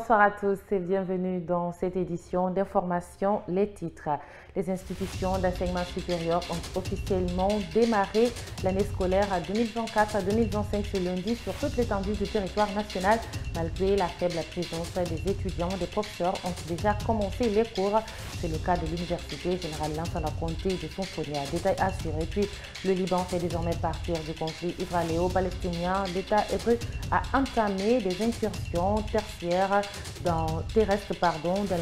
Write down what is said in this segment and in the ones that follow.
Bonsoir à tous et bienvenue dans cette édition d'information. Les titres. Les institutions d'enseignement supérieur ont officiellement démarré l'année scolaire 2024-2025 ce lundi sur toute l'étendue du territoire national. Malgré la faible présence des étudiants, des professeurs ont déjà commencé les cours. C'est le cas de l'Université générale Lansana Conté de Sonfonia. Détail assuré. Puis le Liban fait désormais partir du conflit israélo-palestinien. L'État hébreu a entamé des incursions terrestres dans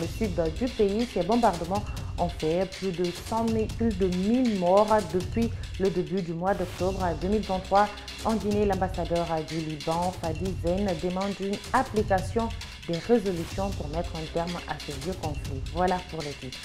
le sud du pays. Ces bombardements ont fait plus de 1000 morts depuis le début du mois d'octobre 2023. En Guinée, l'ambassadeur du Liban, Fadi Zen, demande une application des résolutions pour mettre un terme à ce vieux conflit. Voilà pour les titres.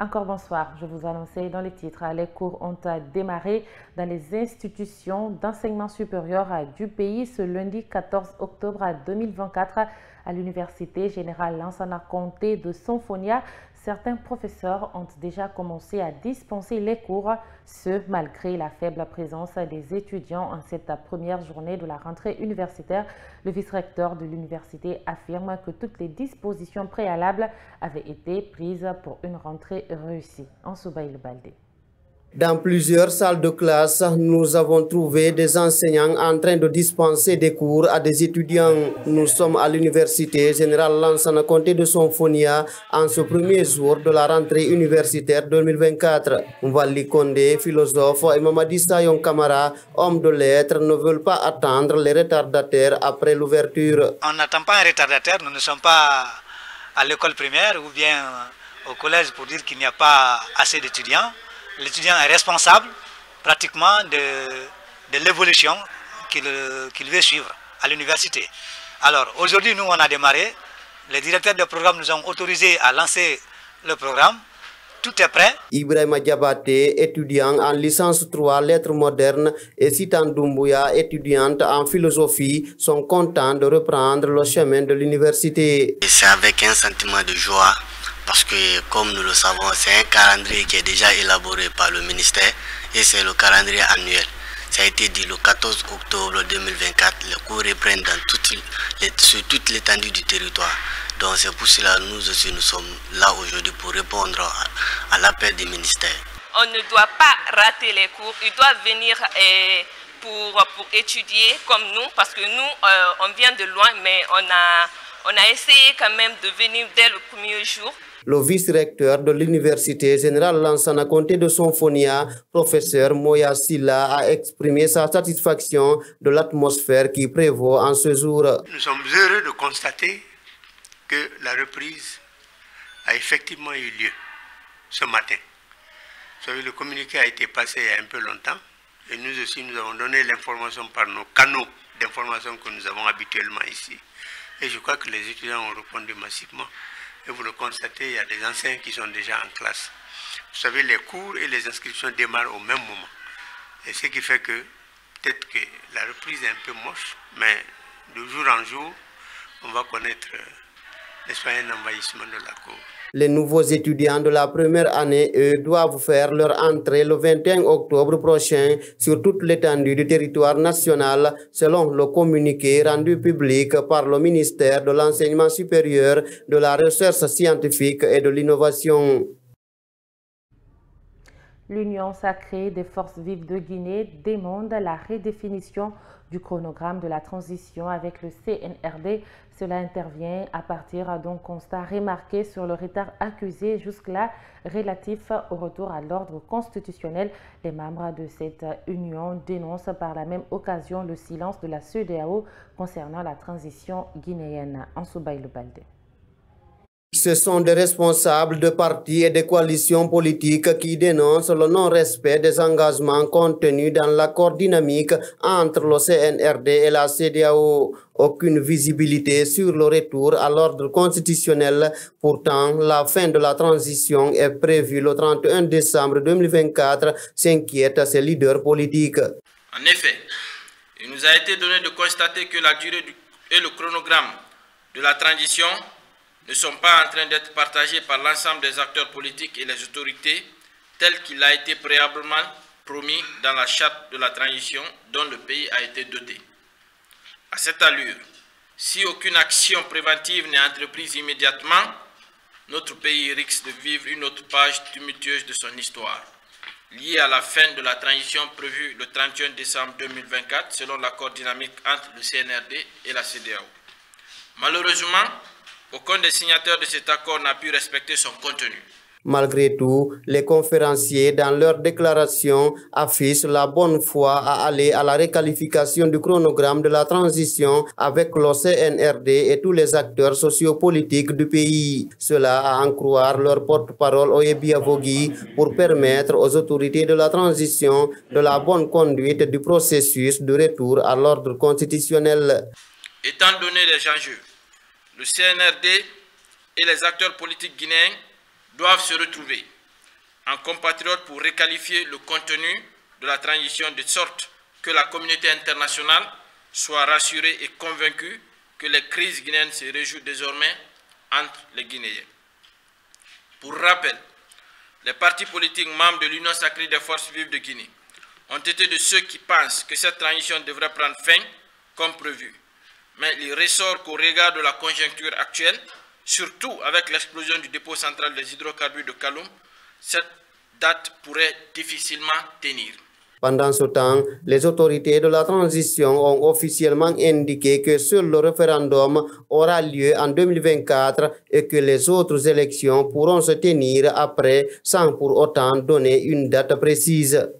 Encore bonsoir, je vous annonçais dans les titres. Les cours ont démarré dans les institutions d'enseignement supérieur du pays ce lundi 14 octobre 2024 à l'Université générale Lansana Conté de Sonfonia. Certains professeurs ont déjà commencé à dispenser les cours, ce malgré la faible présence des étudiants en cette première journée de la rentrée universitaire. Le vice-recteur de l'université affirme que toutes les dispositions préalables avaient été prises pour une rentrée réussie. En Soubaï le Baldé. Dans plusieurs salles de classe, nous avons trouvé des enseignants en train de dispenser des cours à des étudiants. Nous sommes à l'Université générale Lansana Conté de Sonfonia en ce premier jour de la rentrée universitaire 2024. Wali Kondé, philosophe, et Mamadi Sayon Kamara, homme de lettres, ne veulent pas attendre les retardataires après l'ouverture. On n'attend pas un retardataire, nous ne sommes pas à l'école primaire ou bien au collège pour dire qu'il n'y a pas assez d'étudiants. L'étudiant est responsable pratiquement de l'évolution qu'il veut suivre à l'université. Alors aujourd'hui, nous, on a démarré. Les directeurs de programme nous ont autorisés à lancer le programme. Tout est prêt. Ibrahima Diabaté, étudiant en licence 3 lettres modernes, et Sitan Doumbouya, étudiante en philosophie, sont contents de reprendre le chemin de l'université. C'est avec un sentiment de joie. Parce que, comme nous le savons, c'est un calendrier qui est déjà élaboré par le ministère et c'est le calendrier annuel. Ça a été dit le 14 octobre 2024, les cours reprennent sur toute l'étendue du territoire. Donc c'est pour cela que nous aussi nous sommes là aujourd'hui pour répondre à l'appel du ministère. On ne doit pas rater les cours, ils doivent venir pour étudier comme nous, parce que nous, on vient de loin, mais on a essayé quand même de venir dès le premier jour. Le vice-recteur de l'Université générale Lansana Conté de Sonfonia, professeur Moya Silla, a exprimé sa satisfaction de l'atmosphère qui prévaut en ce jour. Nous sommes heureux de constater que la reprise a effectivement eu lieu ce matin. Vous savez, le communiqué a été passé il y a un peu longtemps et nous aussi nous avons donné l'information par nos canaux d'information que nous avons habituellement ici. Et je crois que les étudiants ont répondu massivement. Et vous le constatez, il y a des enseignants qui sont déjà en classe. Vous savez, les cours et les inscriptions démarrent au même moment. Et ce qui fait que, peut-être que la reprise est un peu moche, mais de jour en jour, on va connaître, n'est-ce pas, un envahissement de la cour. Les nouveaux étudiants de la première année, eux, doivent faire leur entrée le 21 octobre prochain sur toute l'étendue du territoire national, selon le communiqué rendu public par le ministère de l'Enseignement supérieur, de la Recherche scientifique et de l'Innovation. L'Union sacrée des forces vives de Guinée demande la redéfinition du chronogramme de la transition avec le CNRD. Cela intervient à partir d'un constat remarqué sur le retard accusé jusque-là relatif au retour à l'ordre constitutionnel. Les membres de cette union dénoncent par la même occasion le silence de la CEDEAO concernant la transition guinéenne. En Soubaï le Baldé. Ce sont des responsables de partis et de coalitions politiques qui dénoncent le non-respect des engagements contenus dans l'accord dynamique entre le CNRD et la CEDEAO. Aucune visibilité sur le retour à l'ordre constitutionnel. Pourtant, la fin de la transition est prévue le 31 décembre 2024, s'inquiètent ces leaders politiques. En effet, il nous a été donné de constater que la durée et le chronogramme de la transition ne sont pas en train d'être partagés par l'ensemble des acteurs politiques et les autorités, tel qu'il a été préalablement promis dans la charte de la transition dont le pays a été doté. À cette allure, si aucune action préventive n'est entreprise immédiatement, notre pays risque de vivre une autre page tumultueuse de son histoire, liée à la fin de la transition prévue le 31 décembre 2024 selon l'accord dynamique entre le CNRD et la CEDEAO. Malheureusement, aucun des signataires de cet accord n'a pu respecter son contenu. Malgré tout, les conférenciers, dans leur déclaration, affichent la bonne foi à aller à la requalification du chronogramme de la transition avec le CNRD et tous les acteurs sociopolitiques du pays. Cela à en croire leur porte-parole Oyebi Avogui pour permettre aux autorités de la transition de la bonne conduite du processus de retour à l'ordre constitutionnel. Étant donné les enjeux, le CNRD et les acteurs politiques guinéens doivent se retrouver en compatriotes pour requalifier le contenu de la transition de sorte que la communauté internationale soit rassurée et convaincue que les crises guinéennes se réjouissent désormais entre les Guinéens. Pour rappel, les partis politiques membres de l'Union sacrée des forces vives de Guinée ont été de ceux qui pensent que cette transition devrait prendre fin comme prévu. Mais il ressort qu'au regard de la conjoncture actuelle, surtout avec l'explosion du dépôt central des hydrocarbures de Kaloum, cette date pourrait difficilement tenir. Pendant ce temps, les autorités de la transition ont officiellement indiqué que seul le référendum aura lieu en 2024 et que les autres élections pourront se tenir après sans pour autant donner une date précise.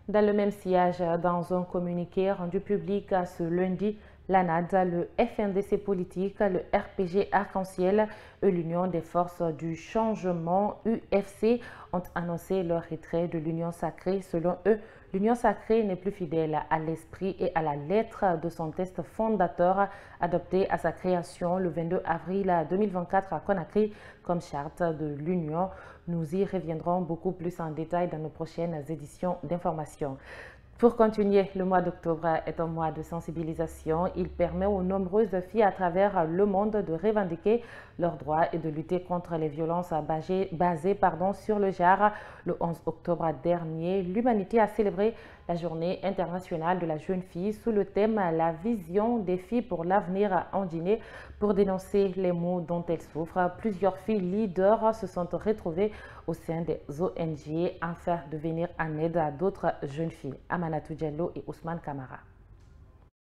Dans le même sillage, dans un communiqué rendu public ce lundi, l'ANAD, le FNDC politique, le RPG Arc-en-Ciel et l'Union des forces du changement UFC ont annoncé leur retrait de l'Union sacrée. Selon eux, l'Union sacrée n'est plus fidèle à l'esprit et à la lettre de son texte fondateur adopté à sa création le 22 avril 2024 à Conakry comme charte de l'Union. Nous y reviendrons beaucoup plus en détail dans nos prochaines éditions d'information. Pour continuer, le mois d'octobre est un mois de sensibilisation. Il permet aux nombreuses filles à travers le monde de revendiquer leurs droits et de lutter contre les violences basées sur le genre. Le 11 octobre dernier, l'humanité a célébré la journée internationale de la jeune fille sous le thème « La vision des filles pour l'avenir en Guinée ». Pour dénoncer les maux dont elles souffrent, plusieurs filles leaders se sont retrouvées au sein des ONG afin de venir en aide à d'autres jeunes filles. Amanatou Diallo et Ousmane Kamara.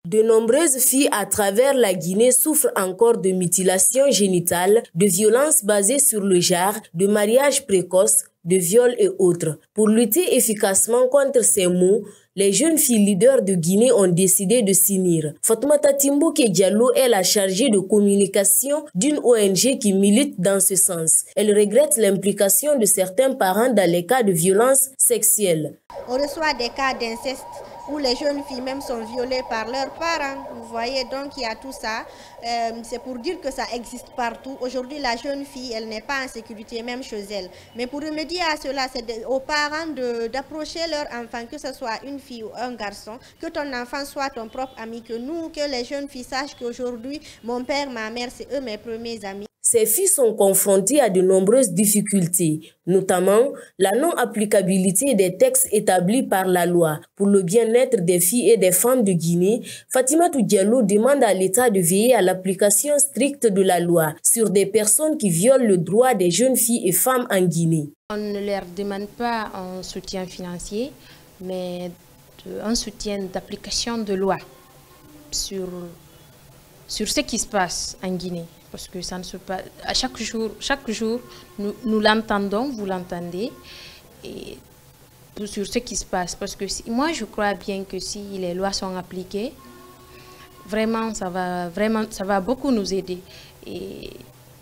De nombreuses filles à travers la Guinée souffrent encore de mutilations génitales, de violences basées sur le genre, de mariages précoces, de viols et autres. Pour lutter efficacement contre ces maux, les jeunes filles leaders de Guinée ont décidé de s'unir. Fatoumata Timbouke Diallo est la chargée de communication d'une ONG qui milite dans ce sens. Elle regrette l'implication de certains parents dans les cas de violences sexuelles. On reçoit des cas d'inceste où les jeunes filles même sont violées par leurs parents. Vous voyez, donc il y a tout ça. C'est pour dire que ça existe partout. Aujourd'hui, la jeune fille, elle n'est pas en sécurité, même chez elle. Mais pour remédier à cela, c'est aux parents d'approcher leur enfant, que ce soit une fille ou un garçon, que ton enfant soit ton propre ami, que les jeunes filles sachent qu'aujourd'hui, mon père, ma mère, c'est eux mes premiers amis. Ces filles sont confrontées à de nombreuses difficultés, notamment la non-applicabilité des textes établis par la loi. Pour le bien-être des filles et des femmes de Guinée, Fatoumata Diallo demande à l'État de veiller à l'application stricte de la loi sur des personnes qui violent le droit des jeunes filles et femmes en Guinée. On ne leur demande pas un soutien financier, mais un soutien d'application de loi sur ce qui se passe en Guinée. Parce que ça ne se passe à chaque jour, nous l'entendons, vous l'entendez, et sur ce qui se passe. Parce que moi, je crois bien que si les lois sont appliquées, vraiment, ça va beaucoup nous aider. Et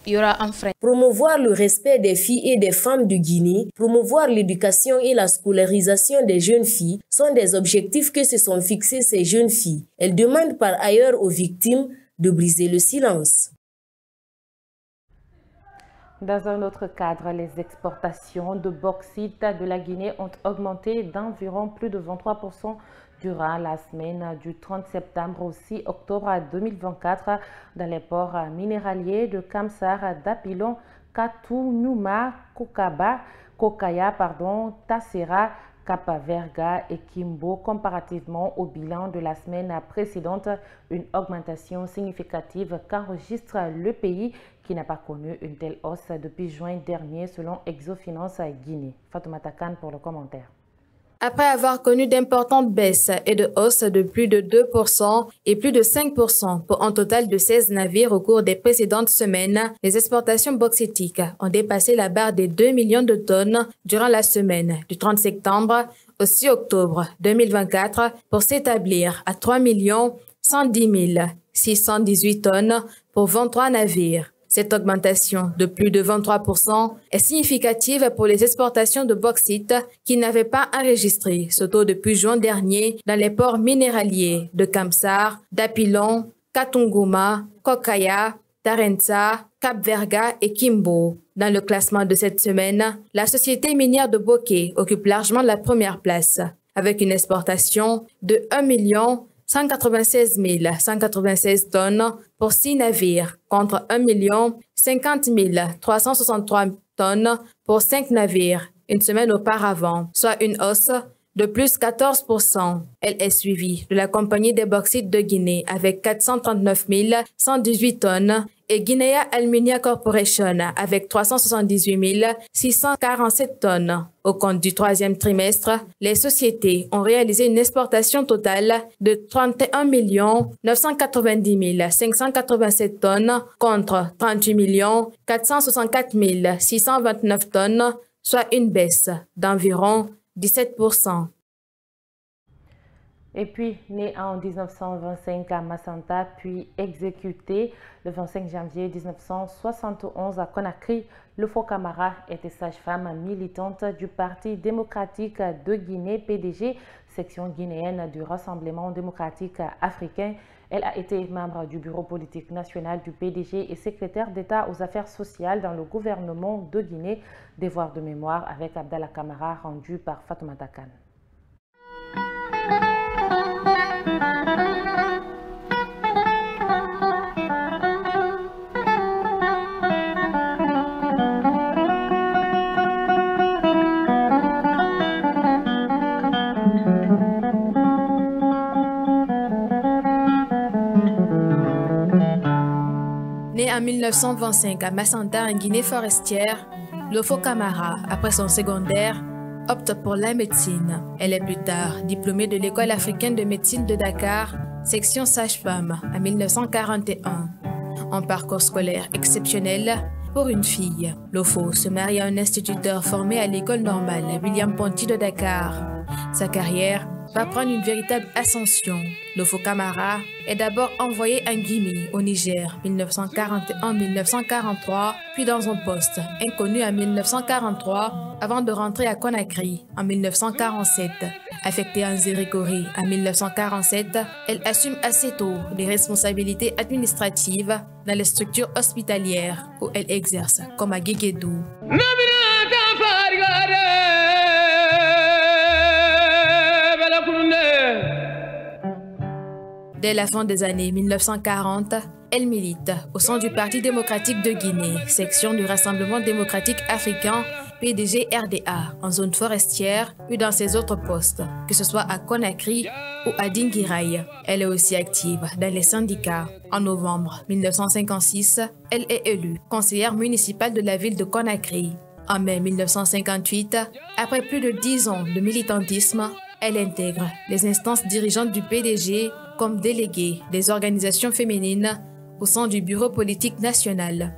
il y aura un frein. Promouvoir le respect des filles et des femmes de Guinée, promouvoir l'éducation et la scolarisation des jeunes filles sont des objectifs que se sont fixés ces jeunes filles. Elles demandent par ailleurs aux victimes de briser le silence. Dans un autre cadre, les exportations de bauxite de la Guinée ont augmenté d'environ plus de 23% durant la semaine du 30 septembre au 6 octobre 2024 dans les ports minéraliers de Kamsar, Dapilon, Katou, Nouma, Kokaya, Tassera, Cap-Verga et Kimbo comparativement au bilan de la semaine précédente, une augmentation significative qu'enregistre le pays qui n'a pas connu une telle hausse depuis juin dernier selon Exofinance Guinée. Fatoumata Kane pour le commentaire. Après avoir connu d'importantes baisses et de hausses de plus de 2% et plus de 5% pour un total de 16 navires au cours des précédentes semaines, les exportations bauxitiques ont dépassé la barre des 2 millions de tonnes durant la semaine du 30 septembre au 6 octobre 2024 pour s'établir à 3 110 618 tonnes pour 23 navires. Cette augmentation de plus de 23% est significative pour les exportations de bauxite qui n'avaient pas enregistré ce taux depuis juin dernier dans les ports minéraliers de Kamsar, Dapilon, Katunguma, Kokaya, Tarensa, Cap-Verga et Kimbo. Dans le classement de cette semaine, la société minière de Boké occupe largement la première place avec une exportation de 1 196 196 tonnes pour 6 navires contre 1 50 363 tonnes pour 5 navires une semaine auparavant, soit une hausse de plus 14%. Elle est suivie de la Compagnie des bauxites de Guinée avec 439 118 tonnes et Guinea Alumina Corporation avec 378 647 tonnes. Au compte du troisième trimestre, les sociétés ont réalisé une exportation totale de 31 990 587 tonnes contre 38 464 629 tonnes, soit une baisse d'environ 17%. Et puis, né en 1925 à Massanta, puis exécuté le 25 janvier 1971 à Conakry, Lofo Camara était sage-femme militante du Parti démocratique de Guinée, PDG, section guinéenne du Rassemblement démocratique africain. Elle a été membre du bureau politique national du PDG et secrétaire d'État aux affaires sociales dans le gouvernement de Guinée. Devoir de mémoire avec Abdallah Camara rendu par Fatoumata Kane. Né en 1925 à Massanta, en Guinée forestière, Lofo Camara, après son secondaire, opte pour la médecine. Elle est plus tard diplômée de l'École africaine de médecine de Dakar, section sage-femme, en 1941. Un parcours scolaire exceptionnel pour une fille. Lofo se marie à un instituteur formé à l'école normale William Ponty de Dakar. Sa carrière va prendre une véritable ascension. Lofo Camara est d'abord envoyé à Guinée, au Niger, 1941-1943, puis dans un poste inconnu en 1943, avant de rentrer à Conakry en 1947. Affectée en Zérigoré en 1947, elle assume assez tôt des responsabilités administratives dans les structures hospitalières où elle exerce, comme à Guéguédou. Dès la fin des années 1940, elle milite au sein du Parti démocratique de Guinée, section du Rassemblement démocratique africain, PDG-RDA, en zone forestière, puis dans ses autres postes, que ce soit à Conakry ou à Dinguiraye. Elle est aussi active dans les syndicats. En novembre 1956, elle est élue conseillère municipale de la ville de Conakry. En mai 1958, après plus de 10 ans de militantisme, elle intègre les instances dirigeantes du PDG comme déléguée des organisations féminines au sein du bureau politique national.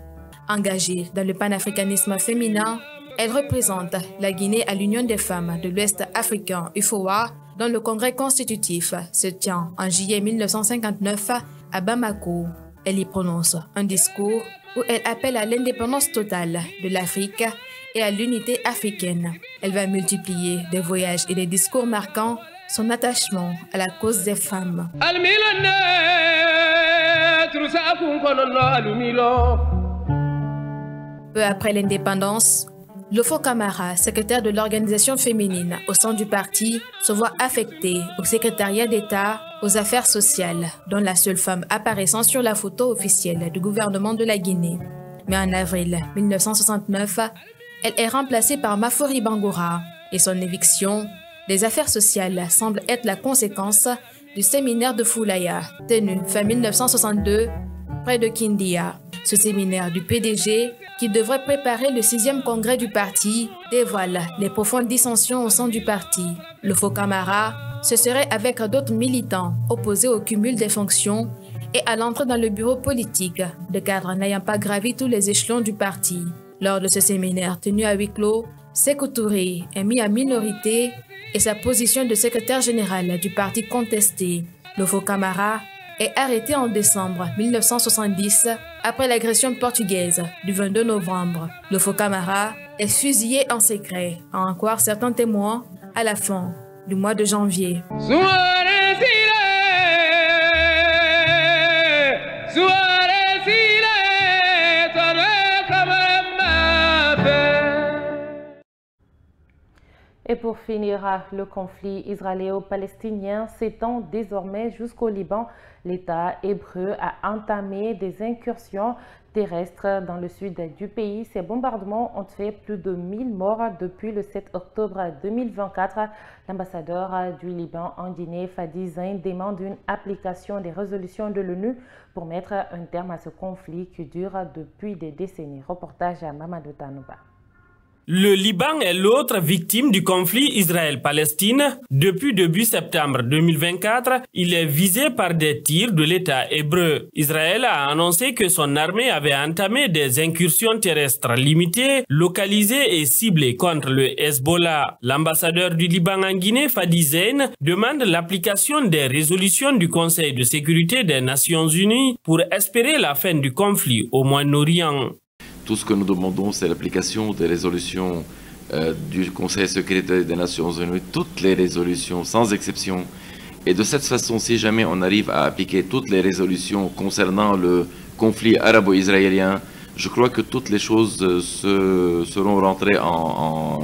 Engagée dans le panafricanisme féminin, elle représente la Guinée à l'Union des femmes de l'Ouest africain UFOA, dont le congrès constitutif se tient en juillet 1959 à Bamako. Elle y prononce un discours où elle appelle à l'indépendance totale de l'Afrique et à l'unité africaine. Elle va multiplier des voyages et des discours marquant son attachement à la cause des femmes. Peu après l'indépendance, Lofo Camara, secrétaire de l'organisation féminine au sein du parti, se voit affectée au secrétariat d'État aux affaires sociales, dont la seule femme apparaissant sur la photo officielle du gouvernement de la Guinée. Mais en avril 1969, elle est remplacée par Mafori Bangoura et son éviction Les affaires sociales semblent être la conséquence du séminaire de Foulaya, tenu fin 1962 près de Kindia. Ce séminaire du PDG, qui devrait préparer le 6e congrès du parti, dévoile les profondes dissensions au sein du parti. Le faux Camara, ce serait avec d'autres militants opposés au cumul des fonctions et à l'entrée dans le bureau politique de cadres n'ayant pas gravi tous les échelons du parti. Lors de ce séminaire tenu à huis clos, Sékou Touré est mis en minorité et sa position de secrétaire général du parti contestée. Le faux Camara est arrêté en décembre 1970 après l'agression portugaise du 22 novembre. Le faux Camara est fusillé en secret, à en croire certains témoins, à la fin du mois de janvier. Et pour finir, le conflit israélo-palestinien s'étend désormais jusqu'au Liban. L'État hébreu a entamé des incursions terrestres dans le sud du pays. Ces bombardements ont fait plus de 1000 morts depuis le 7 octobre 2024. L'ambassadeur du Liban en Guinée, Fadi Zain, demande une application des résolutions de l'ONU pour mettre un terme à ce conflit qui dure depuis des décennies. Reportage à Mamadou Tanouba. Le Liban est l'autre victime du conflit Israël-Palestine. Depuis début septembre 2024, il est visé par des tirs de l'État hébreu. Israël a annoncé que son armée avait entamé des incursions terrestres limitées, localisées et ciblées contre le Hezbollah. L'ambassadeur du Liban en Guinée, Fadi Zain, demande l'application des résolutions du Conseil de sécurité des Nations Unies pour espérer la fin du conflit au Moyen-Orient. Tout ce que nous demandons, c'est l'application des résolutions du Conseil de sécurité des Nations Unies, toutes les résolutions, sans exception. Et de cette façon, si jamais on arrive à appliquer toutes les résolutions concernant le conflit arabo-israélien, je crois que toutes les choses seront rentrées en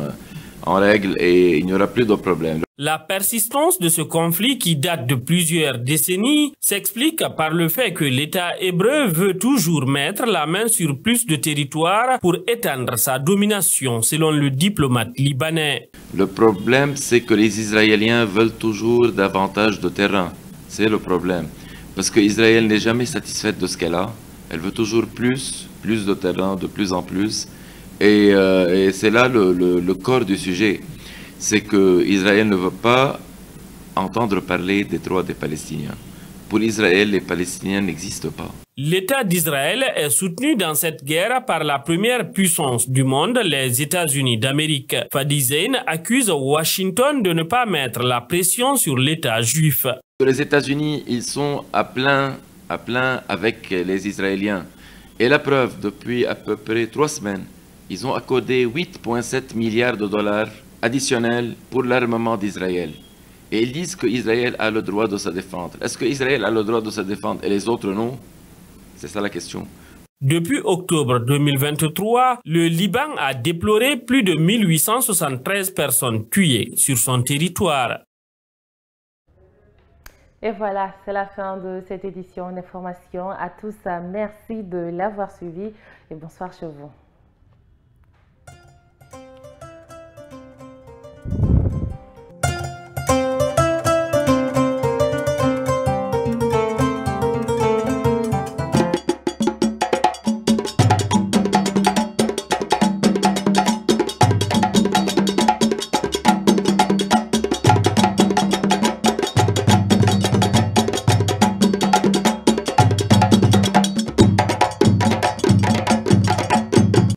règle et il n'y aura plus de problème. La persistance de ce conflit qui date de plusieurs décennies s'explique par le fait que l'État hébreu veut toujours mettre la main sur plus de territoires pour étendre sa domination, selon le diplomate libanais. Le problème, c'est que les Israéliens veulent toujours davantage de terrain. C'est le problème. Parce qu'Israël n'est jamais satisfaite de ce qu'elle a. Elle veut toujours plus de terrain, de plus en plus. Et c'est là le corps du sujet. C'est que Israël ne veut pas entendre parler des droits des Palestiniens. Pour Israël, les Palestiniens n'existent pas. L'État d'Israël est soutenu dans cette guerre par la première puissance du monde, les États-Unis d'Amérique. Fadi Zain accuse Washington de ne pas mettre la pression sur l'État juif. Les États-Unis, ils sont à plein avec les Israéliens. Et la preuve, depuis à peu près 3 semaines, ils ont accordé 8,7 milliards de dollars additionnels pour l'armement d'Israël. Et ils disent qu'Israël a le droit de se défendre. Est-ce qu'Israël a le droit de se défendre et les autres non? C'est ça la question. Depuis octobre 2023, le Liban a déploré plus de 1873 personnes tuées sur son territoire. Et voilà, c'est la fin de cette édition d'information. À tous, merci de l'avoir suivi et bonsoir chez vous.